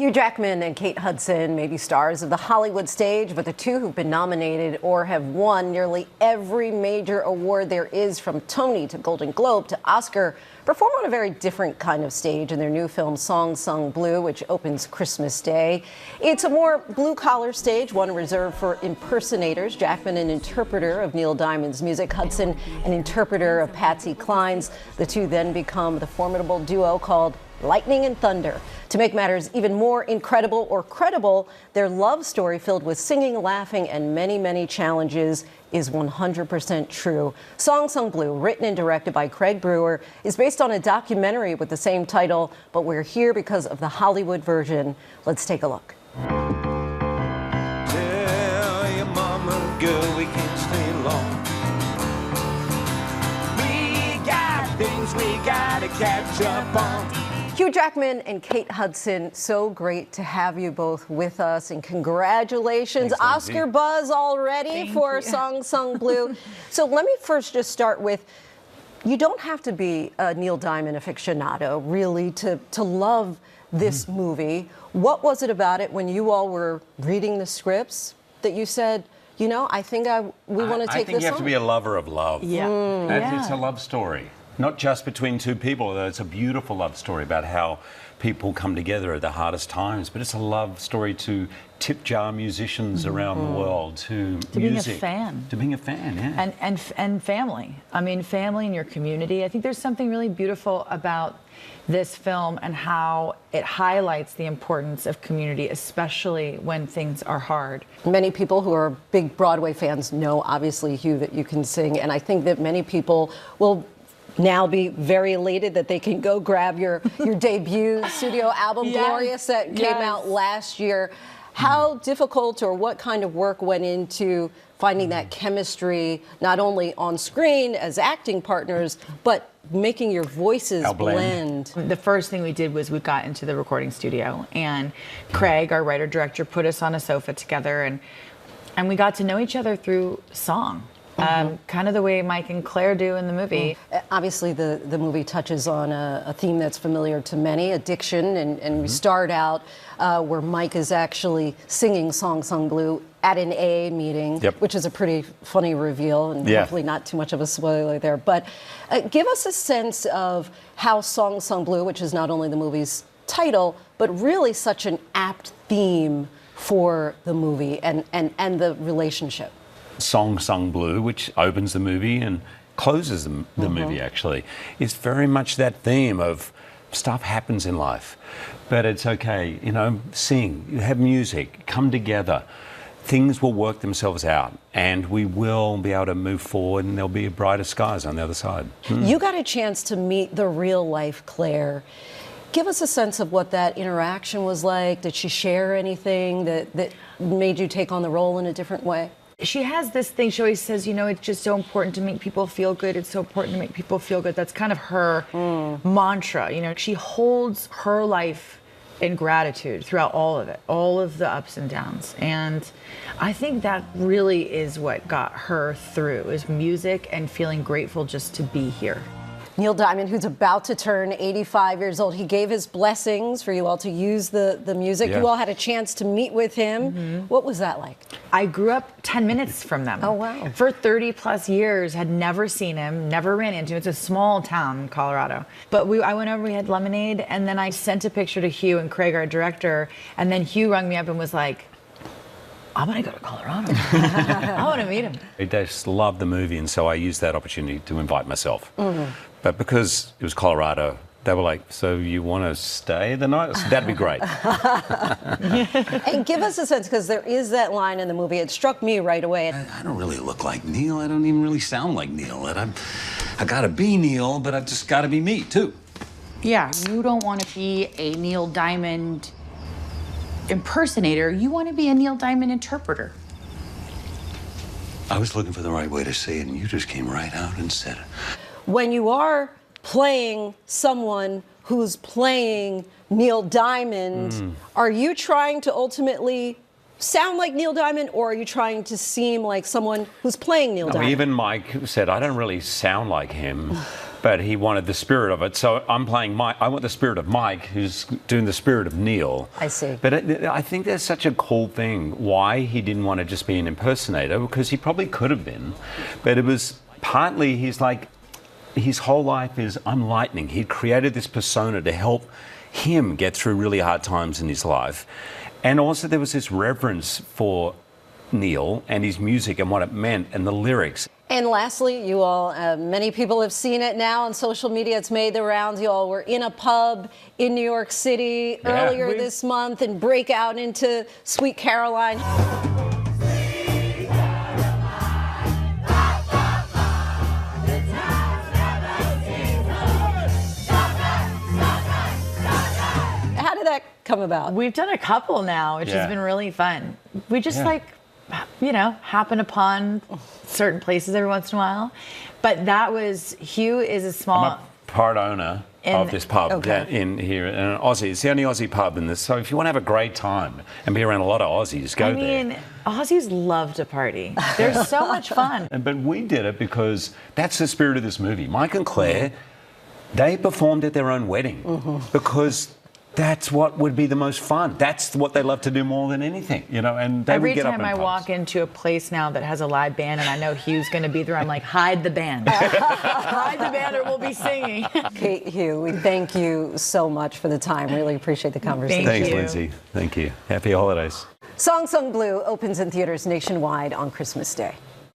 Hugh Jackman and Kate Hudson may be stars of the Hollywood stage, but the two who've been nominated or have won nearly every major award there is, from Tony to Golden Globe to Oscar, perform on a very different kind of stage in their new film Song Sung Blue, which opens Christmas Day. It's a more blue-collar stage, one reserved for impersonators. Jackman, an interpreter of Neil Diamond's music, Hudson, an interpreter of Patsy Cline's. The two then become the formidable duo called Lightning and Thunder. To make matters even more incredible or credible, their love story, filled with singing, laughing, and many, many challenges, is 100% true. Song Sung Blue, written and directed by Craig Brewer, is based on a documentary with the same title, but we're here because of the Hollywood version. Let's take a look. Tell your mama, girl, we can't stay long. We got things we gotta catch up on. Hugh Jackman and Kate Hudson, so great to have you both with us, and congratulations. Thanks, Oscar buzz already for Song Sung Blue. So let me first just start with, you don't have to be a Neil Diamond aficionado really to love this movie. What was it about it when you all were reading the scripts that you said, you know, I think we want to take this on? I think you have to be a lover of love. Yeah. It's a love story. Not just between two people, though. It's a beautiful love story about how people come together at the hardest times, but it's a love story to tip jar musicians around the world, to music. Being a fan. To being a fan, yeah. And family. I mean, family in your community. I think there's something really beautiful about this film and how it highlights the importance of community, especially when things are hard. Many people who are big Broadway fans know, obviously, Hugh, that you can sing, and I think that many people will now be very elated that they can go grab your debut studio album, Glorious, that came out last year. How difficult or what kind of work went into finding that chemistry, not only on screen as acting partners, but making your voices blend? The first thing we did was we got into the recording studio, and Craig, our writer-director, put us on a sofa together, and we got to know each other through song. Kind of the way Mike and Claire do in the movie. Obviously, the movie touches on a theme that's familiar to many, addiction, and we start out where Mike is actually singing Song Sung Blue at an AA meeting, which is a pretty funny reveal, and hopefully not too much of a spoiler there. But give us a sense of how Song Sung Blue, which is not only the movie's title, but really such an apt theme for the movie and the relationship. Song Sung Blue, which opens the movie and closes the movie, actually, is very much that theme of stuff happens in life, but it's okay, you know, sing, you have music, come together, things will work themselves out, and we will be able to move forward, and there'll be brighter skies on the other side. You got a chance to meet the real life Claire. Give us a sense of what that interaction was like. Did she share anything that made you take on the role in a different way? She has this thing, she always says, you know, it's just so important to make people feel good. It's so important to make people feel good. That's kind of her mantra. You know, she holds her life in gratitude throughout all of it, all of the ups and downs. And I think that really is what got her through, is music and feeling grateful just to be here. Neil Diamond, who's about to turn 85 years old, he gave his blessings for you all to use the music. You all had a chance to meet with him. What was that like? I grew up 10 minutes from them. Oh, wow. For 30 plus years, had never seen him, never ran into him. It's a small town in Colorado. But I went over, we had lemonade, and then I sent a picture to Hugh and Craig, our director, and then Hugh rung me up and was like, I'm gonna go to Colorado. I wanna meet him. I just love the movie, and so I used that opportunity to invite myself. But because it was Colorado, they were like, so you want to stay the night? So that'd be great. And give us a sense, because there is that line in the movie. It struck me right away. I don't really look like Neil. I don't even really sound like Neil. And I gotta be Neil, but I've just gotta be me, too. Yeah, you don't want to be a Neil Diamond impersonator. You want to be a Neil Diamond interpreter. I was looking for the right way to say it, and you just came right out and said it. When you are playing someone who's playing Neil Diamond, are you trying to ultimately sound like Neil Diamond, or are you trying to seem like someone who's playing Neil Diamond? Even Mike said, I don't really sound like him. but he wanted the spirit of it. So I'm playing Mike. I want the spirit of Mike, who's doing the spirit of Neil. I see. But I think there's such a cool thing why he didn't want to just be an impersonator, because he probably could have been. But it was partly he's like, his whole life is I'm lightning. He created this persona to help him get through really hard times in his life. And also there was this reverence for Neil and his music and what it meant and the lyrics. And lastly, you all, many people have seen it now on social media. It's made the rounds. You all were in a pub in New York City earlier this month and break out into Sweet Caroline. How did that come about? We've done a couple now, which has been really fun. We just happen upon certain places every once in a while. But that was, Hugh is a small... I'm a part owner of this pub in here in Aussie. It's the only Aussie pub in this. So if you want to have a great time and be around a lot of Aussies, go there. I mean, Aussies love to party. They're so much fun. But we did it because that's the spirit of this movie. Mike and Claire, they performed at their own wedding because that's what would be the most fun. That's what they love to do more than anything, you know. And they every would get up time in I pubs. walk into a place now that has a live band and I know Hugh's going to be there, I'm like, hide the band. Hide the band or we'll be singing. Kate, Hugh, we thank you so much for the time. Really appreciate the conversation. Thank Thanks, you. Linsey. Thank you. Happy holidays. Song Sung Blue opens in theaters nationwide on Christmas Day.